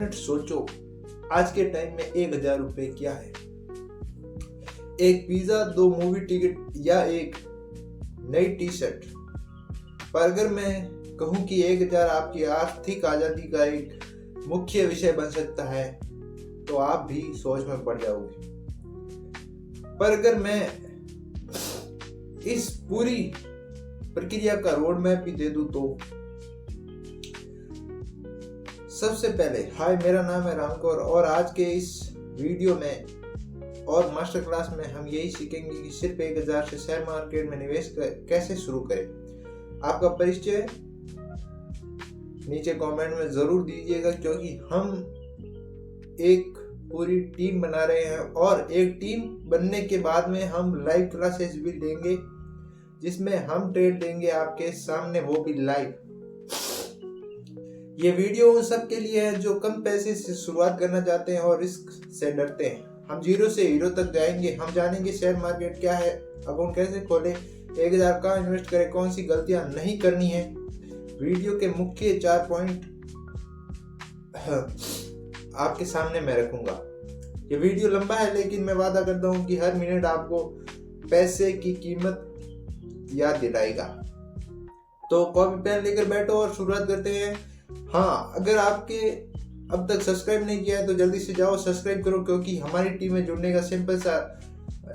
सोचो, आज के टाइम में 1,000 रुपए क्या है। एक पिज्जा, 2 मूवी टिकट या एक नई टी शर्ट। पर अगर मैं कहूं कि 1,000 आपकी आर्थिक आजादी का एक मुख्य विषय बन सकता है तो आप भी सोच में पड़ जाओगे। पर अगर मैं इस पूरी प्रक्रिया का रोड मैप भी दे दूं तो सबसे पहले हाय, मेरा नाम है रामकौर और आज के इस वीडियो में और मास्टर क्लास में हम यही सीखेंगे कि सिर्फ 1,000 से शेयर मार्केट में निवेश कैसे शुरू करें। आपका परिचय नीचे कमेंट में जरूर दीजिएगा, क्योंकि हम एक पूरी टीम बना रहे हैं और एक टीम बनने के बाद में हम लाइव क्लासेस भी लेंगे, जिसमें हम ट्रेड देंगे आपके सामने, वो भी लाइव। ये वीडियो उन सब के लिए है जो कम पैसे से शुरुआत करना चाहते हैं और रिस्क से डरते हैं। हम 0 से हीरो तक जाएंगे। हम जानेंगे शेयर मार्केट क्या है, अकाउंट कैसे खोलें, 1,000 कहाँ इन्वेस्ट करें, कौन सी गलतियां नहीं करनी है। वीडियो के मुख्य 4 पॉइंट आपके सामने मैं रखूंगा। ये वीडियो लंबा है, लेकिन मैं वादा करता हूँ कि हर मिनट आपको पैसे की कीमत याद दिलाएगा। तो कॉपी पेन लेकर बैठो और शुरुआत करते हैं। हाँ, अगर आपके अब तक सब्सक्राइब नहीं किया है तो जल्दी से जाओ सब्सक्राइब करो, क्योंकि हमारी टीम में जुड़ने का सिंपल सा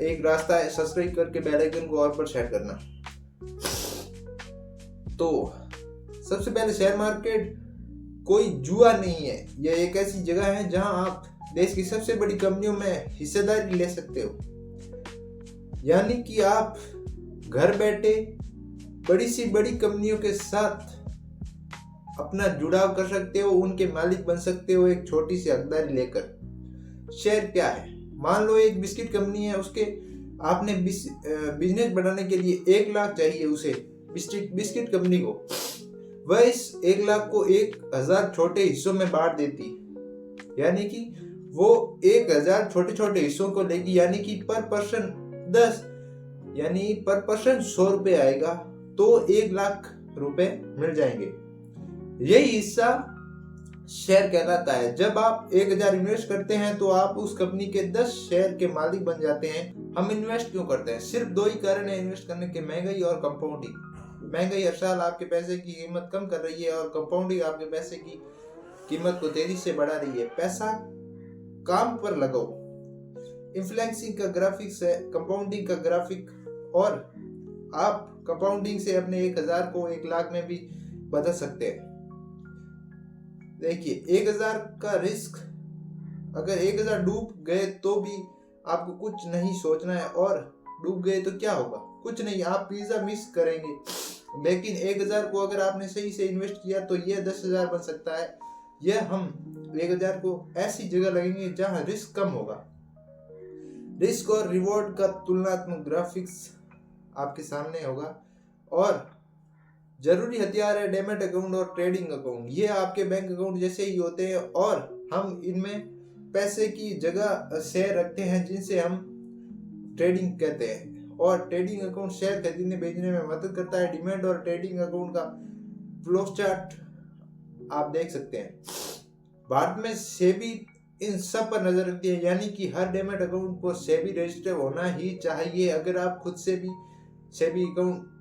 एक रास्ता है, सब्सक्राइब करके बेल आइकन को ऑल पर सेट करना। तो सबसे पहले, शेयर मार्केट कोई जुआ नहीं है। यह एक ऐसी जगह है जहां आप देश की सबसे बड़ी कंपनियों में हिस्सेदारी ले सकते हो। यानी कि आप घर बैठे बड़ी सी बड़ी कंपनियों के साथ अपना जुड़ाव कर सकते हो, उनके मालिक बन सकते हो एक छोटी सी हकदारी लेकर। शेयर क्या है? मान लो एक बिस्किट कंपनी है, उसके आपने बिजनेस बढ़ाने के लिए 1 लाख चाहिए उसे, बिस्किट कंपनी को। वह इस 1 लाख को 1,000 छोटे हिस्सों में बांट देती, यानी कि वो 1,000 छोटे छोटे हिस्सों को लेगी, यानी कि पर पर्सन 10, यानी पर पर्सन 100 रुपए आएगा, तो 1 लाख रुपए मिल जाएंगे। यही हिस्सा शेयर कहलाता है। जब आप 1,000 इन्वेस्ट करते हैं तो आप उस कंपनी के 10 शेयर के मालिक बन जाते हैं। हम इन्वेस्ट क्यों करते हैं? सिर्फ 2 ही कारण है इन्वेस्ट करने के, महंगाई और कंपाउंडिंग। महंगाई हर साल आपके पैसे की कीमत कम कर रही है और कंपाउंडिंग आपके पैसे की कीमत को तेजी से बढ़ा रही है। पैसा काम पर लगाओ। इन्फ्लेशन का ग्राफिक्स है कंपाउंडिंग का ग्राफिक, और आप कंपाउंडिंग से अपने 1,000 को 1 लाख में भी बदल सकते हैं। देखिए, 1,000 का रिस्क, अगर 1,000 डूब गए तो भी आपको कुछ नहीं सोचना है, और डूब गए तो क्या होगा? कुछ नहीं, आप पिज्जा मिस करेंगे। लेकिन 1,000 को अगर आपने सही से इन्वेस्ट किया तो यह 10,000 बन सकता है। यह हम 1,000 को ऐसी जगह लगेंगे जहां रिस्क कम होगा। रिस्क और रिवॉर्ड का तुलनात्मक ग्राफिक्स आपके सामने होगा। और जरूरी हथियार है डेमैट अकाउंट और ट्रेडिंग अकाउंट। ये आपके बैंक अकाउंट जैसे ही होते हैं, और हम इनमें पैसे की जगह शेयर रखते हैं, जिनसे हम ट्रेडिंग कहते हैं। और ट्रेडिंग अकाउंट शेयर खरीदने बेचने में मदद करता है। डिमैट और ट्रेडिंग अकाउंट का फ्लो चार्ट आप देख सकते हैं। भारत में सेबी इन सब पर नजर रखती है, यानी कि हर डेमैट अकाउंट को सेबी रजिस्टर होना ही चाहिए। अगर आप खुद से भी सेबी अकाउंट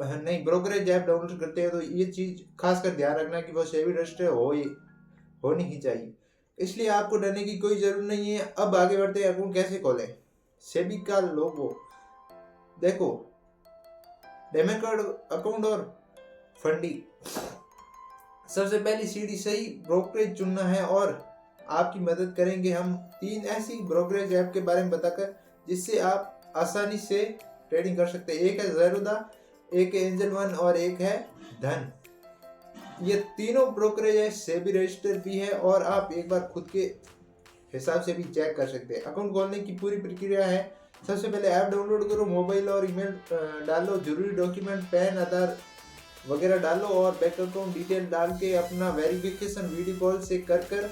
नहीं, ब्रोकरेज ऐप डाउनलोड करते हैं तो ये चीज खास कर ध्यान रखना कि वो सेबी रजिस्टर होनी ही चाहिए। इसलिए आपको डरने की कोई जरूरत नहीं है। अब आगे बढ़ते हैं, अकाउंट कैसे खोलें। सेबी का लोगो देखो, डेबिट कार्ड अकाउंट और फंडिंग। सबसे पहली सीढ़ी सही ब्रोकरेज चुनना है, और आपकी मदद करेंगे हम 3 ऐसी ब्रोकरेज ऐप के बारे में बताकर, जिससे आप आसानी से ट्रेडिंग कर सकते हैं। एक है ज़ेरोधा, एक है एंजल वन और एक है धन। ये तीनों ब्रोकरेज है, सेबी रजिस्टर भी है, और आप एक बार खुद के हिसाब से भी चेक कर सकते हैं। अकाउंट खोलने की पूरी प्रक्रिया है। सबसे पहले ऐप डाउनलोड करो, मोबाइल और ईमेल डालो, जरूरी डॉक्यूमेंट पैन, आधार वगैरह डालो, और बैंक अकाउंट डिटेल डाल के अपना वेरिफिकेशन वीडियो कॉल से कर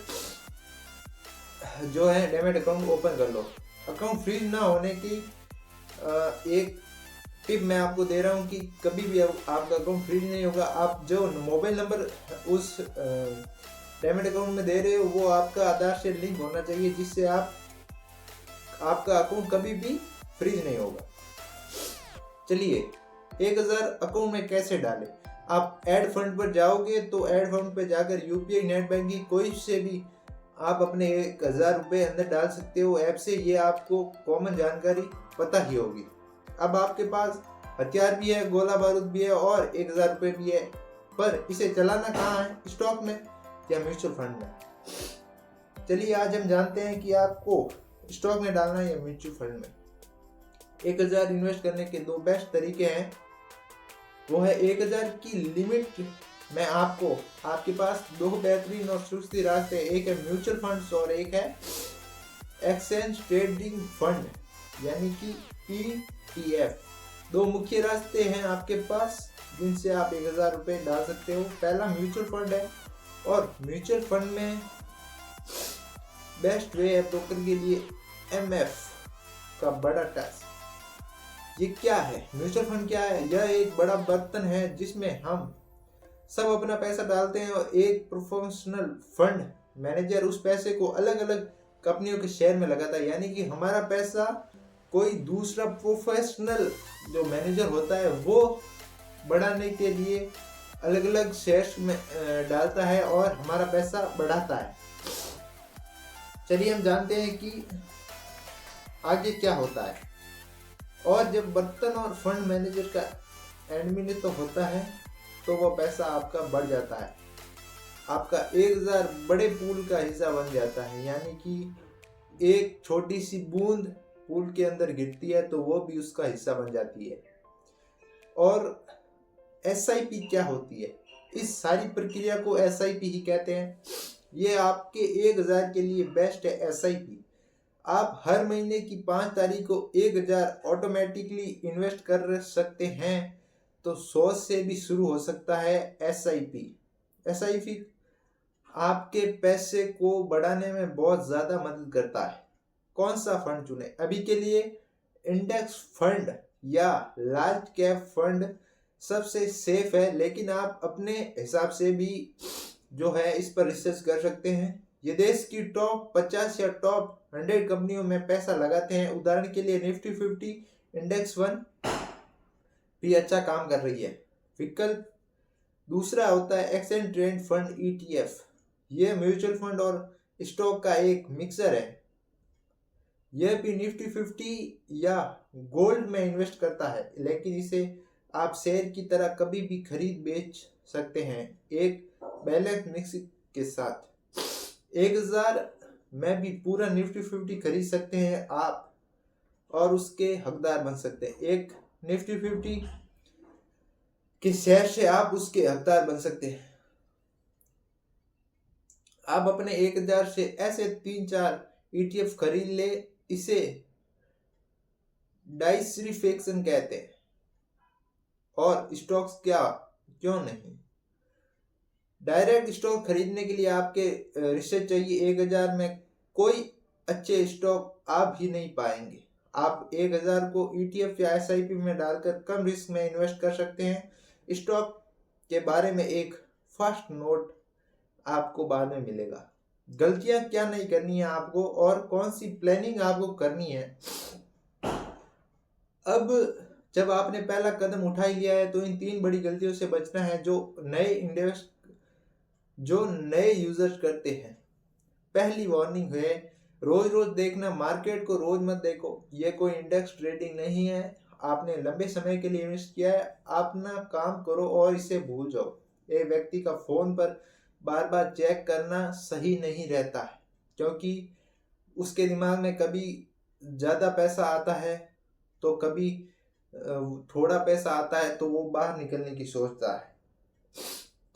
जो है डेमैट अकाउंट ओपन कर लो। अकाउंट फ्रीज ना होने की एक टिप मैं आपको दे रहा हूँ कि कभी भी आपका अकाउंट फ्रीज नहीं होगा। आप जो मोबाइल नंबर उस डेबिट अकाउंट में दे रहे हो वो आपका आधार से लिंक होना चाहिए, जिससे आपका अकाउंट कभी भी फ्रीज नहीं होगा। चलिए 1000 अकाउंट में कैसे डालें। आप ऐड फंड पर जाओगे तो ऐड फंड पर जाकर यूपीआई नेट बैंकिंग कोई से भी आप अपने 1000 रुपये अंदर डाल सकते हो ऐप से। ये आपको कॉमन जानकारी पता ही होगी। अब आपके पास हथियार भी है, गोला बारूद भी है और 1000 रुपये भी है, पर इसे चलाना कहाँ है, स्टॉक में या म्यूचुअल फंड में। चलिए आज हम जानते हैं कि आपको स्टॉक में डालना है या म्यूचुअल फंड में। 1000 इन्वेस्ट करने के दो बेस्ट तरीके हैं। वो है 1000 की लिमिट में आपके पास दो बेहतरीन और सुरक्षित रास्ते, एक है म्यूचुअल फंड्स और एक है एक्सचेंज ट्रेडिंग फंड यानी कि ETF। दो मुख्य रास्ते हैं आपके पास जिनसे आप 1000 रुपये डाल सकते हो। पहला म्यूचुअल फंड है और म्यूचुअल फंड में बेस्ट वे है ब्रोकर के लिए MF का बड़ा टास्क। ये क्या है, म्यूचुअल फंड क्या है? यह एक बड़ा बर्तन है जिसमें हम सब अपना पैसा डालते हैं और एक प्रोफेशनल फंड मैनेजर उस पैसे को अलग अलग कंपनियों के शेयर में लगाता है। यानी कि हमारा पैसा कोई दूसरा प्रोफेशनल जो मैनेजर होता है वो बढ़ाने के लिए अलग अलग शेयर्स में डालता है और हमारा पैसा बढ़ाता है। चलिए हम जानते हैं कि आगे क्या होता है। और जब बर्तन और फंड मैनेजर का एडमिन तो होता है तो वो पैसा आपका बढ़ जाता है, आपका 1000 बड़े पूल का हिस्सा बन जाता है। यानी कि एक छोटी सी बूंद पूल के अंदर गिरती है तो वो भी उसका हिस्सा बन जाती है। और SIP क्या होती है? इस सारी प्रक्रिया को SIP ही कहते हैं। ये आपके 1000 के लिए बेस्ट है SIP। आप हर महीने की 5 तारीख को 1000 ऑटोमेटिकली इन्वेस्ट कर सकते हैं। तो 100 से भी शुरू हो सकता है SIP आपके पैसे को बढ़ाने में बहुत ज़्यादा मदद करता है। कौन सा फंड चुने? अभी के लिए इंडेक्स फंड या लार्ज कैप फंड सबसे सेफ है, लेकिन आप अपने हिसाब से भी जो है इस पर रिसर्च कर सकते हैं। ये देश की टॉप 50 या टॉप 100 कंपनियों में पैसा लगाते हैं। उदाहरण के लिए निफ्टी 50 इंडेक्स 1 भी अच्छा काम कर रही है। विकल्प दूसरा होता है एक्सचेंज ट्रेड फंड ETF। यह म्यूचुअल फंड और स्टॉक का एक मिक्सर है। यह भी निफ्टी 50 या गोल्ड में इन्वेस्ट करता है, लेकिन इसे आप शेयर की तरह कभी भी खरीद बेच सकते हैं एक बैलेंस मिक्स के साथ। 1000 में भी पूरा निफ्टी 50 खरीद सकते हैं आप और उसके हकदार बन सकते हैं। एक निफ्टी 50 के शेयर से आप उसके हकदार बन सकते हैं। आप अपने 1000 से ऐसे 3-4 ETF खरीद ले। इसे डाइवर्सिफिकेशन कहते हैं। और स्टॉक्स क्यों नहीं? डायरेक्ट स्टॉक खरीदने के लिए आपके रिसर्च चाहिए। 1000 में कोई अच्छे स्टॉक आप ही नहीं पाएंगे। आप 1000 को ETF या SIP में डालकर कम रिस्क में इन्वेस्ट कर सकते हैं। स्टॉक के बारे में एक फर्स्ट नोट आपको बाद में मिलेगा। गलतियां क्या नहीं करनी है आपको और कौन सी प्लानिंग आपको करनी है। अब जब आपने पहला कदम उठा ही लिया है तो इन 3 बड़ी गलतियों से बचना है जो नए यूजर्स करते हैं। पहली वार्निंग है, रोज रोज देखना, मार्केट को रोज मत देखो। ये कोई इंडेक्स ट्रेडिंग नहीं है। आपने लंबे समय के लिए इन्वेस्ट किया है, अपना काम करो और इसे भूल जाओ। एक व्यक्ति का फोन पर बार बार चेक करना सही नहीं रहता है, क्योंकि उसके दिमाग में कभी ज़्यादा पैसा आता है तो कभी थोड़ा पैसा आता है तो वो बाहर निकलने की सोचता है।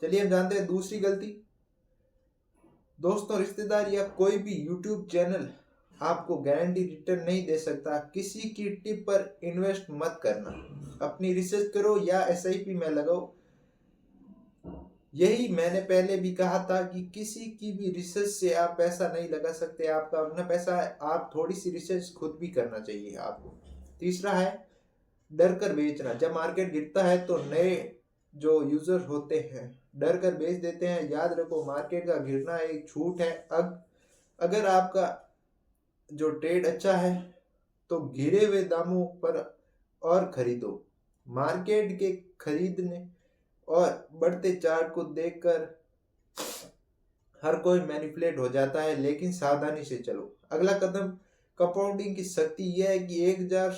चलिए हम जानते हैं दूसरी गलती। दोस्तों, रिश्तेदार या कोई भी यूट्यूब चैनल आपको गारंटी रिटर्न नहीं दे सकता। किसी की टिप पर इन्वेस्ट मत करना। अपनी रिसर्च करो या SIP में लगाओ। यही मैंने पहले भी कहा था कि किसी की भी रिसर्च से आप पैसा नहीं लगा सकते। आपका अपना पैसा है, आप थोड़ी सी रिसर्च खुद भी करना चाहिए आपको। तीसरा है डर कर बेचना। जब मार्केट गिरता है तो नए जो यूजर होते हैं डर कर बेच देते हैं। याद रखो, मार्केट का गिरना एक छूट है। अगर आपका जो ट्रेड अच्छा है तो गिरे हुए दामों पर और खरीदो। मार्केट के खरीदने और बढ़ते चार्ट को देखकर हर कोई मैनिपुलेट हो जाता है, लेकिन सावधानी से चलो। अगला कदम कंपाउंडिंग की शक्ति यह है कि 1000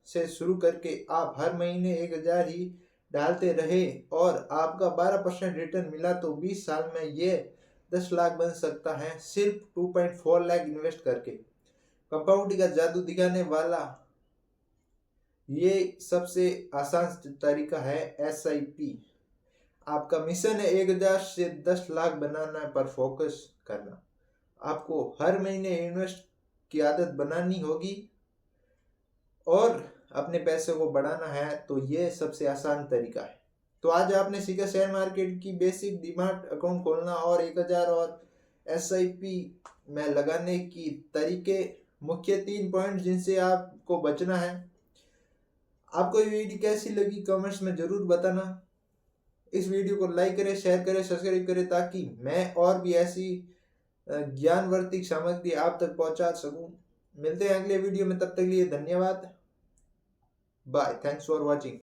से शुरू करके आप हर महीने 1000 ही डालते रहे और आपका 12% रिटर्न मिला तो 20 साल में ये 10 लाख बन सकता है, सिर्फ 2.4 लाख इन्वेस्ट करके। कंपाउंडिंग का जादू दिखाने वाला ये सबसे आसान तरीका है SIP। आपका मिशन है 1000 से 10 लाख बनाना पर फोकस करना। आपको हर महीने इन्वेस्ट की आदत बनानी होगी और अपने पैसे को बढ़ाना है, तो ये सबसे आसान तरीका है। तो आज आपने सीखा शेयर मार्केट की बेसिक, डीमैट अकाउंट खोलना और 1000 और SIP में लगाने की तरीके, मुख्य 3 पॉइंट जिनसे आपको बचना है। आपको ये वीडियो कैसी लगी कमेंट्स में जरूर बताना। इस वीडियो को लाइक करें, शेयर करें, सब्सक्राइब करें ताकि मैं और भी ऐसी ज्ञानवर्धक सामग्री आप तक पहुंचा सकूं। मिलते हैं अगले वीडियो में, तब तक के लिए धन्यवाद। Bye, thanks for watching.